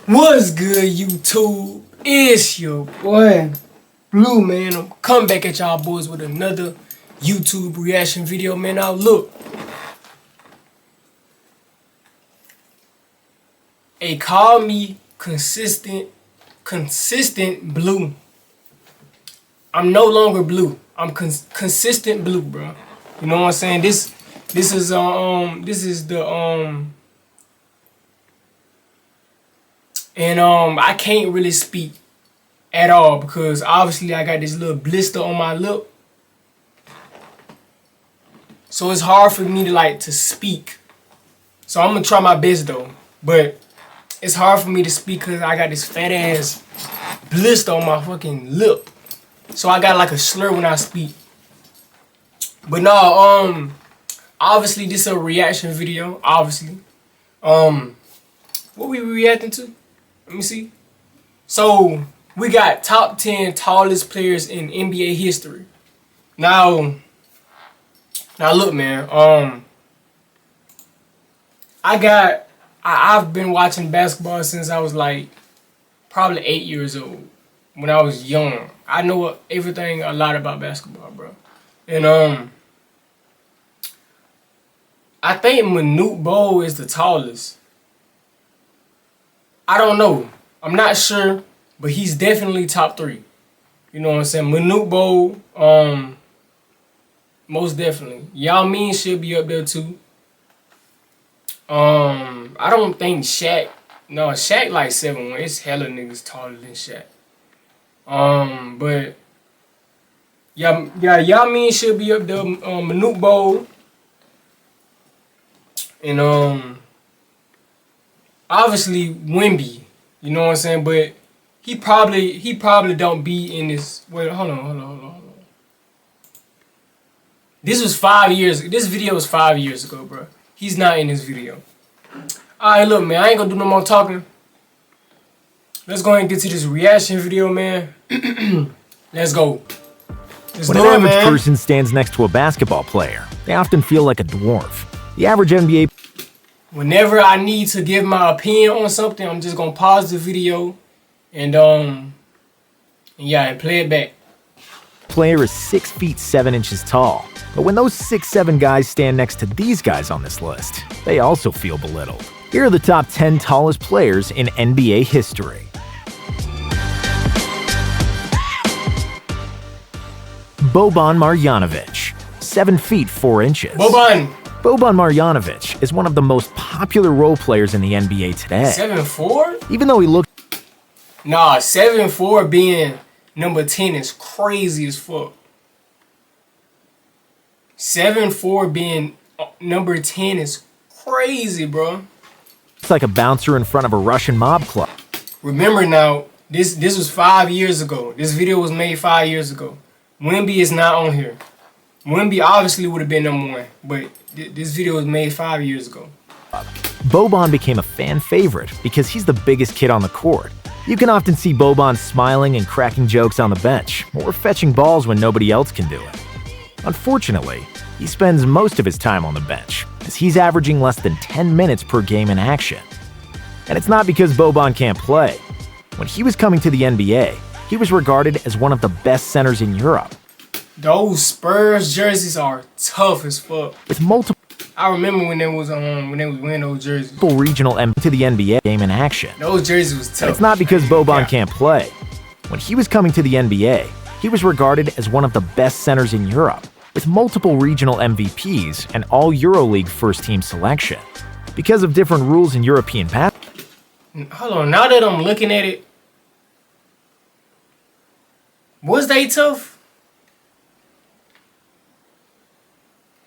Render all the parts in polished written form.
What's good, YouTube? It's your boy, Blue, man. I'm coming back at y'all boys with another YouTube reaction video, man. Now look. They call me consistent Blue. I'm no longer Blue. I'm consistent Blue, bro. You know what I'm saying? This is the I can't really speak at all because obviously I got this little blister on my lip. So it's hard for me to speak. So I'm gonna try my best though. But it's hard for me to speak because I got this fat ass blister on my fucking lip. So I got like a slur when I speak. But no, obviously this is a reaction video, obviously. What we reacting to? Let me see. So we got top 10 tallest players in NBA history. Now look, man. I've been watching basketball since I was like probably 8 years old. When I was young, I know everything a lot about basketball, bro. And I think Manute Bol is the tallest. I don't know. I'm not sure, but he's definitely top 3. You know what I'm saying? Manute Bol, most definitely. Yao Ming should be up there too. I don't think Shaq. No, Shaq like 7'1". It's hella niggas taller than Shaq. But Yao Ming should be up there. Manute Bol. And obviously Wemby, you know what I'm saying, but he probably don't be in this. Wait, hold on. This was 5 years. This video was 5 years ago, bro. He's not in this video. All right, look, man. I ain't gonna do no more talking. Let's go ahead and get to this reaction video, man. Let's go. When an average person stands next to a basketball player, they often feel like a dwarf. The average NBA. Whenever I need to give my opinion on something, I'm just gonna pause the video and play it back. Player is 6 feet 7 inches tall, but when those 6'7" guys stand next to these guys on this list, they also feel belittled. Here are the top 10 tallest players in NBA history. Boban Marjanovic, 7 feet 4 inches. Boban Marjanovic is one of the most popular role players in the NBA today. 7'4"? Even though he looked... Nah, 7'4" being number 10 is crazy as fuck. 7'4" being number 10 is crazy, bro. It's like a bouncer in front of a Russian mob club. Remember now, this was 5 years ago. This video was made 5 years ago. Wemby is not on here. Wemby obviously would have been number 1, but this video was made 5 years ago. Boban became a fan favorite because he's the biggest kid on the court. You can often see Boban smiling and cracking jokes on the bench, or fetching balls when nobody else can do it. Unfortunately, he spends most of his time on the bench, as he's averaging less than 10 minutes per game in action. And it's not because Boban can't play. When he was coming to the NBA, he was regarded as one of the best centers in Europe. Those Spurs jerseys are tough as fuck. With multiple... I remember when they was wearing those jerseys. Regional to the NBA game in action. Those jerseys was tough. And it's not because Boban can't play. When he was coming to the NBA, he was regarded as one of the best centers in Europe, with multiple regional MVPs and all EuroLeague first-team selection. Because of different rules in European basketball. Hold on, now that I'm looking at it, was they tough?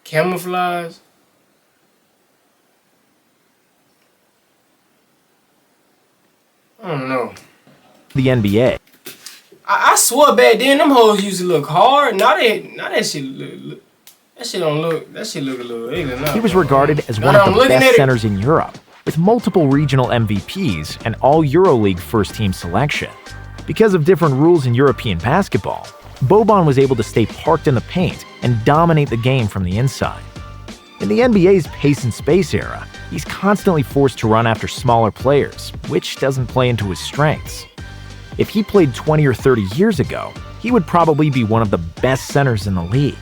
Camouflage. I don't know. The NBA. I swore back then them hoes used to look hard. Now that shit look that shit look a little ugly now. He was regarded as one of the best centers in Europe, with multiple regional MVPs and all EuroLeague first-team selection. Because of different rules in European basketball, Boban was able to stay parked in the paint and dominate the game from the inside. In the NBA's pace and space era, he's constantly forced to run after smaller players, which doesn't play into his strengths. If he played 20 or 30 years ago, he would probably be one of the best centers in the league.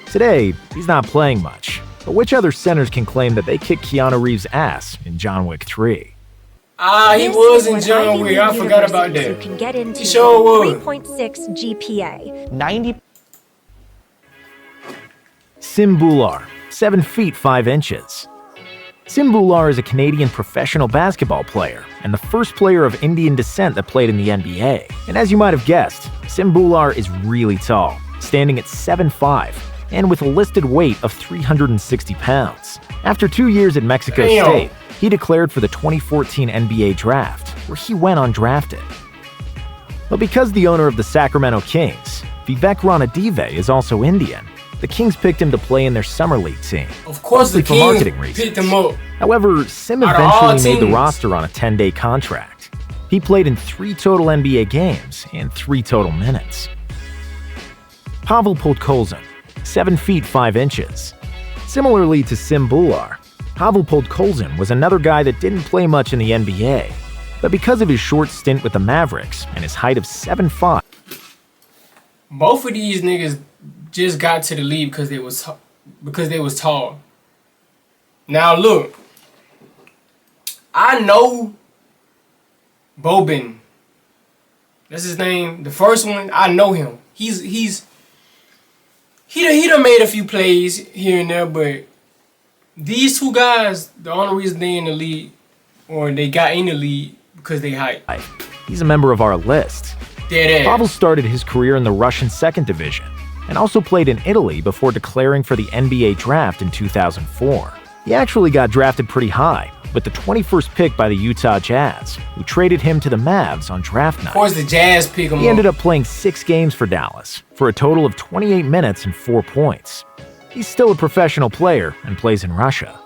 Today, he's not playing much, but which other centers can claim that they kicked Keanu Reeves' ass in John Wick 3? He was in John Wick. I forgot about that. You can get into He sure was. 3.6 GPA. 90. Sim Bhullar, 7 feet 5 inches. Sim Bhullar is a Canadian professional basketball player and the first player of Indian descent that played in the NBA. And as you might have guessed, Sim Bhullar is really tall, standing at 7'5", and with a listed weight of 360 pounds. After 2 years at Mexico State, he declared for the 2014 NBA draft, where he went undrafted. But because the owner of the Sacramento Kings, Vivek Ranadive, is also Indian, the Kings picked him to play in their summer league team. Of course, the mostly for marketing Kings reasons. picked him up. However, Sim Out of all eventually made the teams. roster on a 10-day contract. He played in 3 total NBA games and 3 total minutes. Pavel Podkolzin, 7 feet 5 inches. Similarly to Sim Bhullar, Pavel Podkolzin was another guy that didn't play much in the NBA, but because of his short stint with the Mavericks and his height of 7'5", Both of these niggas just got to the league because they was tall. Now look, I know Boban. That's his name. The first one, I know him. He done made a few plays here and there, but these two guys, the only reason they in the league or they got in the league because they height. he's a member of our list. Dead Pavel ass. started his career in the Russian 2nd Division and also played in Italy before declaring for the NBA draft in 2004. He actually got drafted pretty high, with the 21st pick by the Utah Jazz, who traded him to the Mavs on draft Of night. course, the Jazz pick him He up. ended up playing 6 games for Dallas, for a total of 28 minutes and 4 points. He's still a professional player and plays in Russia.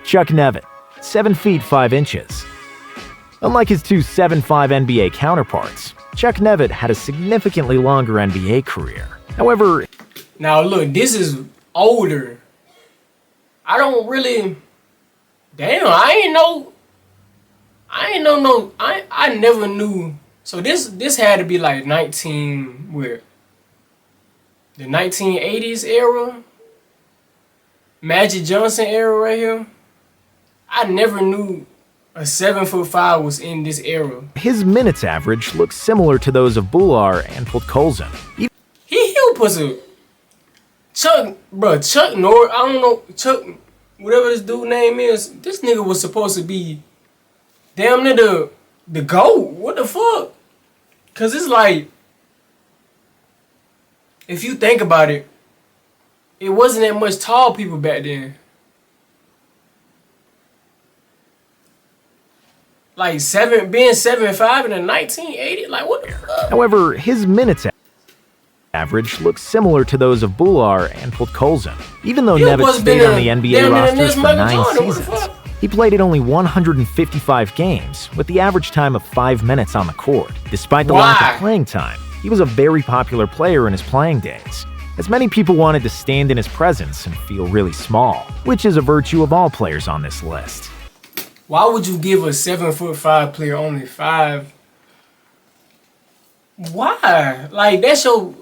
Chuck Nevitt, 7 feet 5 inches. Unlike his 2 7'5" NBA counterparts, Chuck Nevitt had a significantly longer NBA career. However, Now look, this is older. I don't really. Damn, I never knew. So this had to be like 19 where? The 1980s era? Magic Johnson era right here? I never knew a 7'5" was in this era. his minutes average looks similar to those of Bhullar and Podkolzin. He was a Chuck Norris. I don't know, Chuck, whatever this dude name is. This nigga was supposed to be damn near the GOAT. What the fuck? Cause it's like, if you think about it, it wasn't that much tall people back then. Like being 7'5" in the 1980s, like what the fuck? However, his minutes average looks similar to those of Bhullar and Podkolzin. Even though He Nevitt was stayed been on the a- NBA damn near rosters this for Michael 9 Jordan, what the seasons, fuck? he played in only 155 games, with the average time of 5 minutes on the court. Despite the lack Why? of playing time, he was a very popular player in his playing days, as many people wanted to stand in his presence and feel really small, which is a virtue of all players on this list. Why would you give a 7'5" player only 5? Why? Like that's your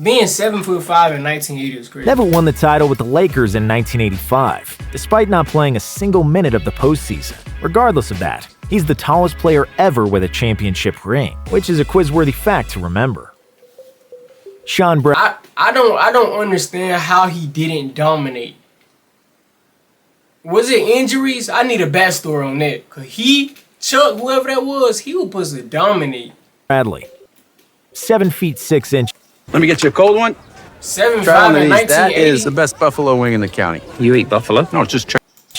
Being 7'5" in 1980 is crazy. Nevitt won the title with the Lakers in 1985, despite not playing a single minute of the postseason. Regardless of that, he's the tallest player ever with a championship ring, which is a quiz-worthy fact to remember. Sean Brown. I don't understand how he didn't dominate. Was it injuries? I need a backstory on that. Cause Chuck, whoever that was, he was supposed to dominate. Bradley, 7 feet 6 inches. Let me get you a cold one. 7'5" Try one in of these. That 1980 is the best buffalo wing in the county. You eat buffalo? No, it's just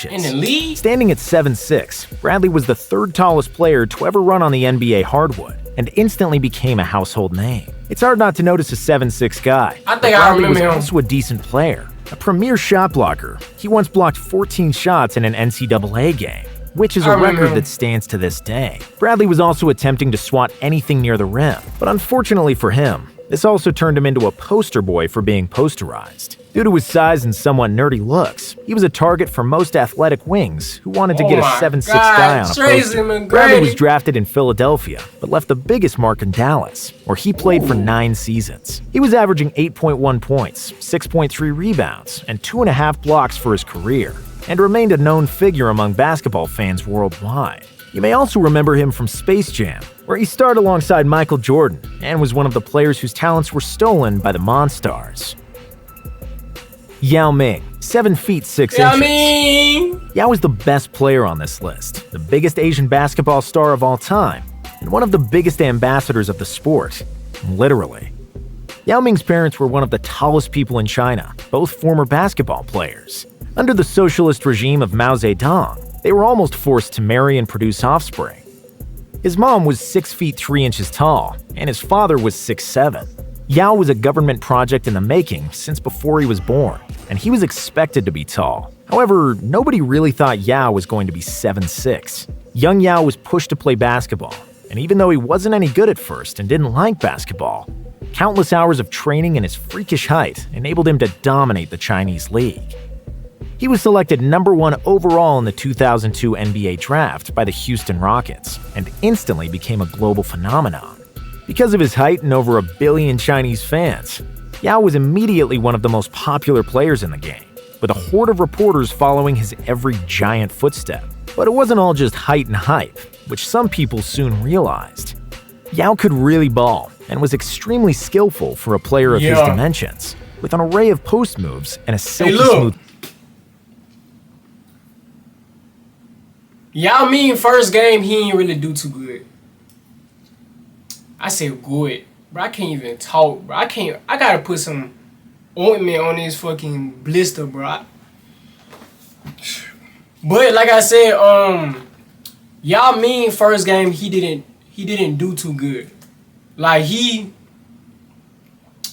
in the league. Standing at 7'6", Bradley was the third tallest player to ever run on the NBA hardwood and instantly became a household name. It's hard not to notice a 7'6" guy. I think but I Bradley remember was him. also a decent player, a premier shot blocker. He once blocked 14 shots in an NCAA game, which is I a remember record him. that stands to this day. Bradley was also attempting to swat anything near the rim, but unfortunately for him, This also turned him into a poster boy for being posterized. Due to his size and somewhat nerdy looks, he was a target for most athletic wings who wanted to get a 7'6" guy on a poster. Bradley was drafted in Philadelphia, but left the biggest mark in Dallas, where he played for 9 seasons. He was averaging 8.1 points, 6.3 rebounds, and 2.5 blocks for his career, and remained a known figure among basketball fans worldwide. You may also remember him from Space Jam, where he starred alongside Michael Jordan and was one of the players whose talents were stolen by the Monstars. Yao Ming, 7 feet 6 inches. Yao was the best player on this list, the biggest Asian basketball star of all time, and one of the biggest ambassadors of the sport, literally. Yao Ming's parents were one of the tallest people in China, both former basketball players. Under the socialist regime of Mao Zedong, they were almost forced to marry and produce offspring. His mom was 6 feet 3 inches tall, and his father was 6'7". Yao was a government project in the making since before he was born, and he was expected to be tall. However, nobody really thought Yao was going to be 7'6". Young Yao was pushed to play basketball, and even though he wasn't any good at first and didn't like basketball, countless hours of training and his freakish height enabled him to dominate the Chinese league. He was selected number 1 overall in the 2002 NBA draft by the Houston Rockets, and instantly became a global phenomenon. Because of his height and over 1 billion Chinese fans, Yao was immediately one of the most popular players in the game, with a horde of reporters following his every giant footstep. But it wasn't all just height and hype, which some people soon realized. Yao could really ball, and was extremely skillful for a player of his dimensions, with an array of post moves and a silky smooth. Yao Ming first game, he ain't really do too good. I said good, bro. I can't even talk, bro. I gotta put some ointment on this fucking blister, bro. But like I said, Yao Ming first game, he didn't do too good. Like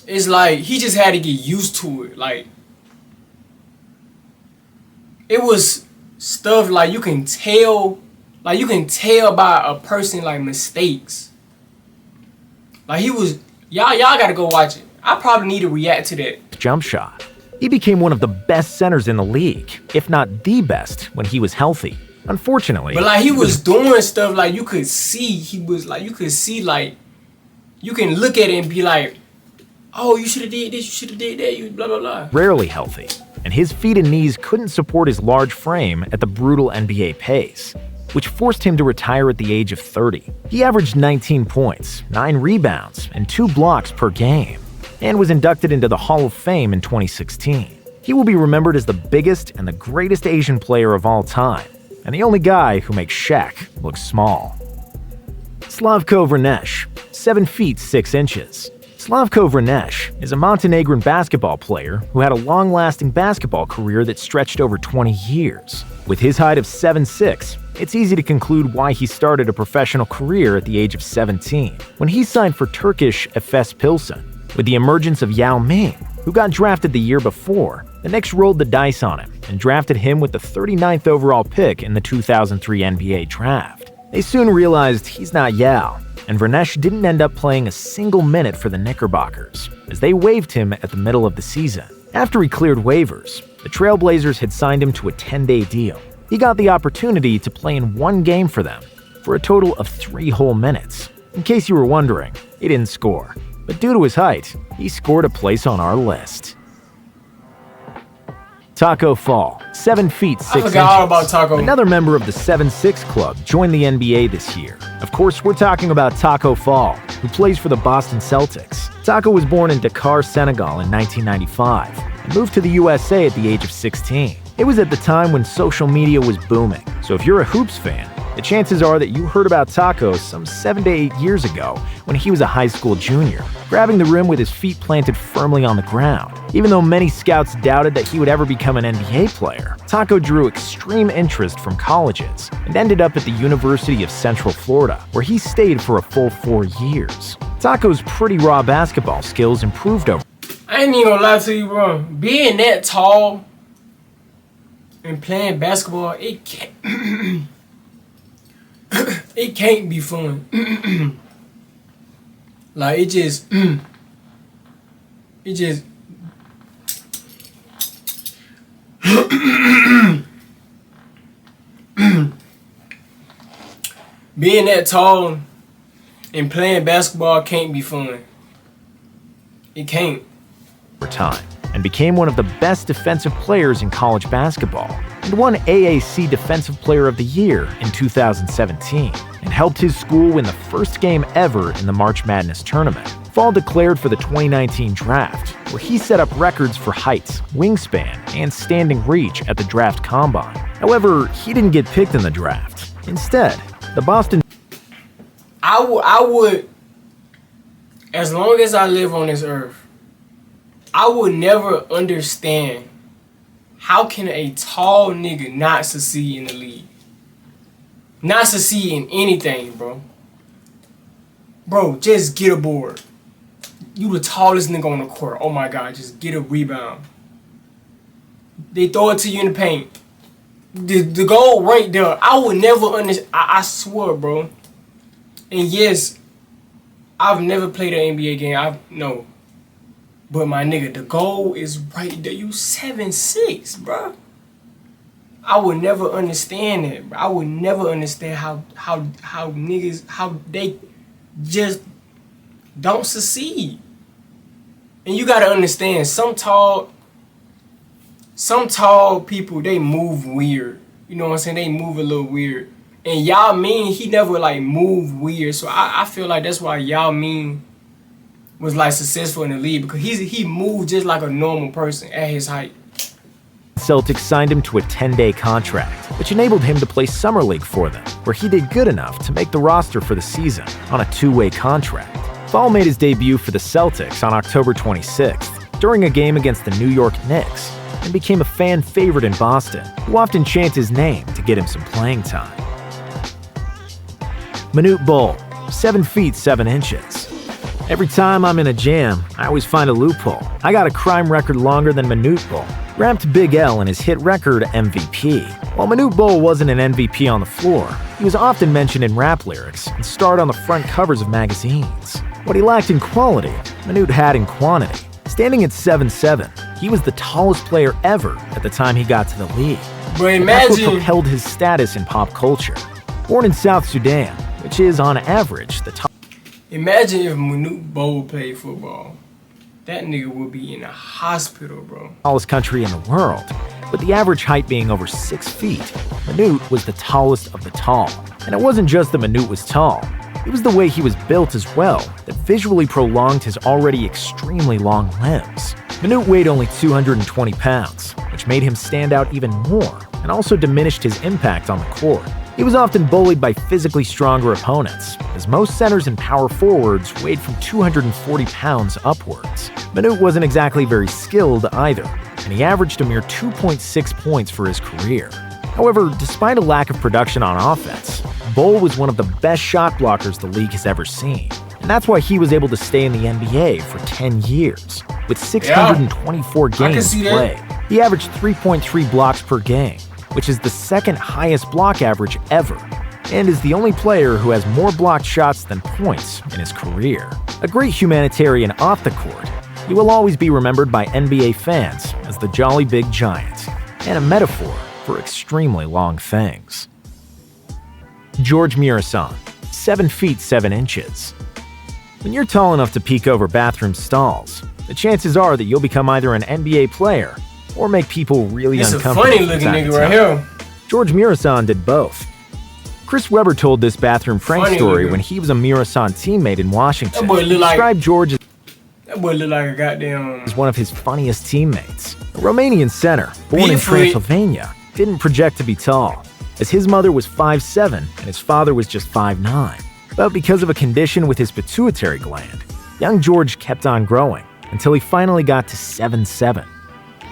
it's like he just had to get used to it. Like it was stuff like you can tell by a person like mistakes. Like he was, y'all gotta go watch it. I probably need to react to that. Jump shot. He became one of the best centers in the league, if not the best, when he was healthy. Unfortunately. But like he was doing stuff like you could see, you can look at it and be like, oh, you should have did this, you should have did that, you blah, blah, blah. Rarely healthy, and his feet and knees couldn't support his large frame at the brutal NBA pace, which forced him to retire at the age of 30. He averaged 19 points, 9 rebounds, and 2 blocks per game, and was inducted into the Hall of Fame in 2016. He will be remembered as the biggest and the greatest Asian player of all time, and the only guy who makes Shaq look small. Slavko Vrneš, 7 feet 6 inches. Slavko Vrneš is a Montenegrin basketball player who had a long-lasting basketball career that stretched over 20 years. With his height of 7'6", it's easy to conclude why he started a professional career at the age of 17, when he signed for Turkish Efes Pilsen. With the emergence of Yao Ming, who got drafted the year before, the Knicks rolled the dice on him and drafted him with the 39th overall pick in the 2003 NBA draft. They soon realized he's not Yao, and Vrneš didn't end up playing a single minute for the Knickerbockers, as they waived him at the middle of the season. After he cleared waivers, the Trailblazers had signed him to a 10-day deal. He got the opportunity to play in 1 game for them, for a total of 3 whole minutes. In case you were wondering, he didn't score, but due to his height, he scored a place on our list. Taco Fall, 7 feet 6 inches. I forgot all about Taco. Another member of the 7'6" club joined the NBA this year. Of course, we're talking about Taco Fall, who plays for the Boston Celtics. Taco was born in Dakar, Senegal in 1995 and moved to the USA at the age of 16. It was at the time when social media was booming, so if you're a Hoops fan, the chances are that you heard about Taco some 7 to 8 years ago when he was a high school junior, grabbing the rim with his feet planted firmly on the ground. Even though many scouts doubted that he would ever become an NBA player, Taco drew extreme interest from colleges and ended up at the University of Central Florida, where he stayed for a full 4 years. Taco's pretty raw basketball skills improved over. I ain't even gonna lie to you, bro. Being that tall and playing basketball, it can't it can't be fun. Like it just It just being that tall and playing basketball can't be fun. It can't. For time, and became one of the best defensive players in college basketball, and won AAC Defensive Player of the Year in 2017, and helped his school win the first game ever in the March Madness tournament. Fall declared for the 2019 draft, where he set up records for height, wingspan, and standing reach at the draft combine. However, he didn't get picked in the draft. Instead, the Boston... I would, as long as I live on this earth, I would never understand how can a tall nigga not succeed in the league? Not succeed in anything, bro. Bro, just get a board. You the tallest nigga on the court. Oh my God, just get a rebound. They throw it to you in the paint. The goal right there. I would never understand. I swear, bro. And yes, I've never played an NBA game. No. But my nigga, the goal is right there. You 7'6", bro. I would never understand it, bro. I would never understand how niggas, how they just don't succeed. And you gotta understand, some tall people, they move weird. You know what I'm saying? They move a little weird. And Yao Ming, he never like moved weird. So I feel like that's why Yao Ming was like successful in the league, because he moved just like a normal person at his height. Celtics signed him to a 10-day contract, which enabled him to play Summer League for them, where he did good enough to make the roster for the season on a 2-way contract. Fall made his debut for the Celtics on October 26th during a game against the New York Knicks, and became a fan favorite in Boston, who often chant his name to get him some playing time. Manute Bol, 7 feet 7 inches. Every time I'm in a jam, I always find a loophole. I got a crime record longer than Manute Bol, ramped Big L in his hit record MVP. While Manute Bol wasn't an MVP on the floor, he was often mentioned in rap lyrics and starred on the front covers of magazines. What he lacked in quality, Manute had in quantity. Standing at 7'7", he was the tallest player ever at the time he got to the league. But And that's what imagine, propelled his status in pop culture. Born in South Sudan, which is on average the top. imagine if Manute Bol played football. That nigga would be in a hospital, bro. Tallest country in the world, with the average height being over 6 feet. Manute was the tallest of the tall. And it wasn't just that Manute was tall, it was the way he was built as well that visually prolonged his already extremely long limbs. Manute weighed only 220 pounds, which made him stand out even more, and also diminished his impact on the court. He was often bullied by physically stronger opponents, as most centers and power forwards weighed from 240 pounds upwards. Manute wasn't exactly very skilled either, and he averaged a mere 2.6 points for his career. However, despite a lack of production on offense, Bol was one of the best shot blockers the league has ever seen, and that's why he was able to stay in the NBA for 10 years. With 624 games played, he averaged 3.3 blocks per game, which is the second highest block average ever, and is the only player who has more blocked shots than points in his career. A great humanitarian off the court, he will always be remembered by NBA fans as the Jolly Big Giant, and a metaphor for extremely long things. Gheorghe Mureșan, 7 feet 7 inches. When you're tall enough to peek over bathroom stalls, the chances are that you'll become either an NBA player or make people really uncomfortable. It's a funny looking nigga right here. Gheorghe Mureșan did both. Chris Webber told this bathroom prank story when he was a Mureșan teammate in Washington. That boy look like, described Gheorghe that boy look like a goddamn... as one of his funniest teammates. A Romanian center, born in Transylvania, didn't project to be tall, as his mother was 5'7" and his father was just 5'9". But because of a condition with his pituitary gland, young Gheorghe kept on growing until he finally got to 7'7",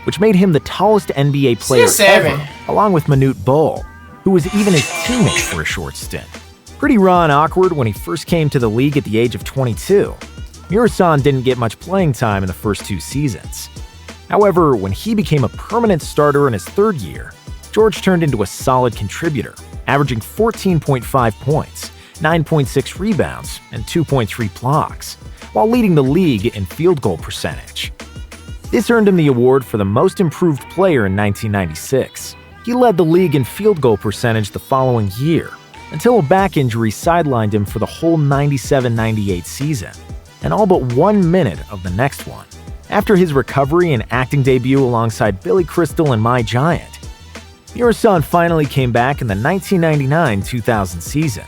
which made him the tallest NBA player ever, along with Manute Bol, who was even his teammate for a short stint. Pretty raw and awkward when he first came to the league at the age of 22, Mureșan didn't get much playing time in the first 2 seasons. However, when he became a permanent starter in his 3rd year, Gheorghe turned into a solid contributor, averaging 14.5 points, 9.6 rebounds, and 2.3 blocks, while leading the league in field goal percentage. This earned him the award for the most improved player in 1996. He led the league in field goal percentage the following year, until a back injury sidelined him for the whole 97-98 season, and all but 1 minute of the next one. After his recovery and acting debut alongside Billy Crystal and My Giant, Mureșan finally came back in the 1999-2000 season,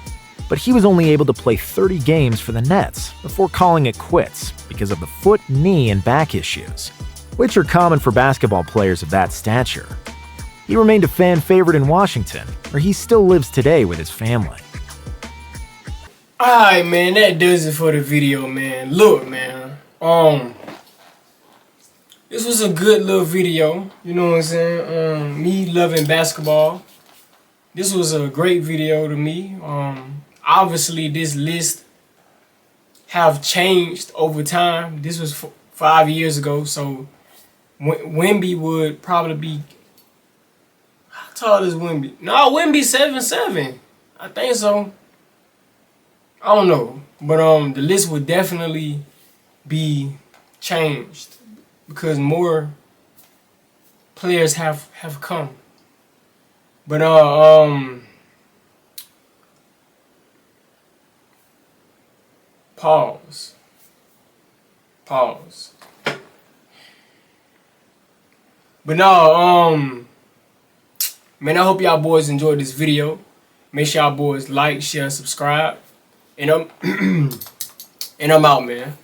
but he was only able to play 30 games for the Nets before calling it quits because of the foot, knee, and back issues, which are common for basketball players of that stature. He remained a fan favorite in Washington, where he still lives today with his family. Alright, man, that does it for the video, man. Look, man, this was a good little video, you know what I'm saying? Me loving basketball. This was a great video to me. Obviously, this list have changed over time. This was 5 years ago, so Wemby would probably be... How tall is Wemby? No, Wemby 7'7". I think so. I don't know, but the list would definitely be changed because more players have come. But pause. But no, man, I hope y'all boys enjoyed this video. Make sure y'all boys like, share, subscribe. And I'm out, man.